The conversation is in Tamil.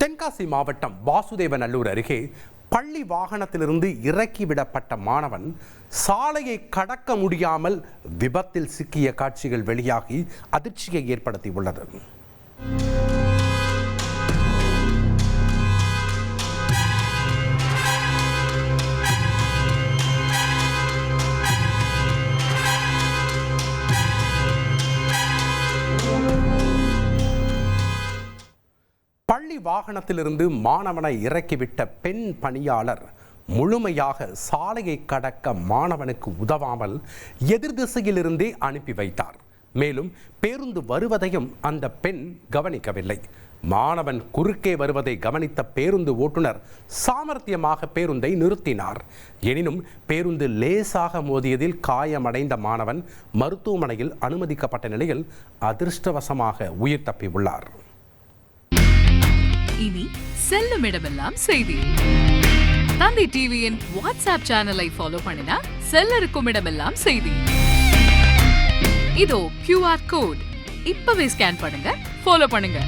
தென்காசி மாவட்டம் வாசுதேவநல்லூர் அருகே பள்ளி வாகனத்திலிருந்து இறக்கிவிடப்பட்ட மாணவன் சாலையை கடக்க முடியாமல் விபத்தில் சிக்கிய காட்சிகள் வெளியாகி அதிர்ச்சியை ஏற்படுத்தியுள்ளது. பள்ளி வாகனத்திலிருந்து மாணவனை இறக்கிவிட்ட பெண் பணியாளர் முழுமையாக சாலையை கடக்க மாணவனுக்கு உதவாமல் எதிர் திசையிலிருந்தே அனுப்பி வைத்தார். மேலும் பேருந்து வருவதையும் அந்த பெண் கவனிக்கவில்லை. மாணவன் குறுக்கே வருவதை கவனித்த பேருந்து ஓட்டுநர் சாமர்த்தியமாக பேருந்தை நிறுத்தினார். எனினும் பேருந்து லேசாக மோதியதில் காயமடைந்த மாணவன் மருத்துவமனையில் அனுமதிக்கப்பட்ட நிலையில் அதிர்ஷ்டவசமாக உயிர் தப்பியுள்ளார். இனி செல்லும் இடமெல்லாம் செய்தி. தந்தி டிவியின் வாட்ஸ்அப் சேனலை ஃபாலோ பண்ணினா செல்ல இருக்கும் இடமெல்லாம் செய்தி. இதோ QR கோட் இப்பவே ஸ்கேன் பண்ணுங்க, ஃபாலோ பண்ணுங்க.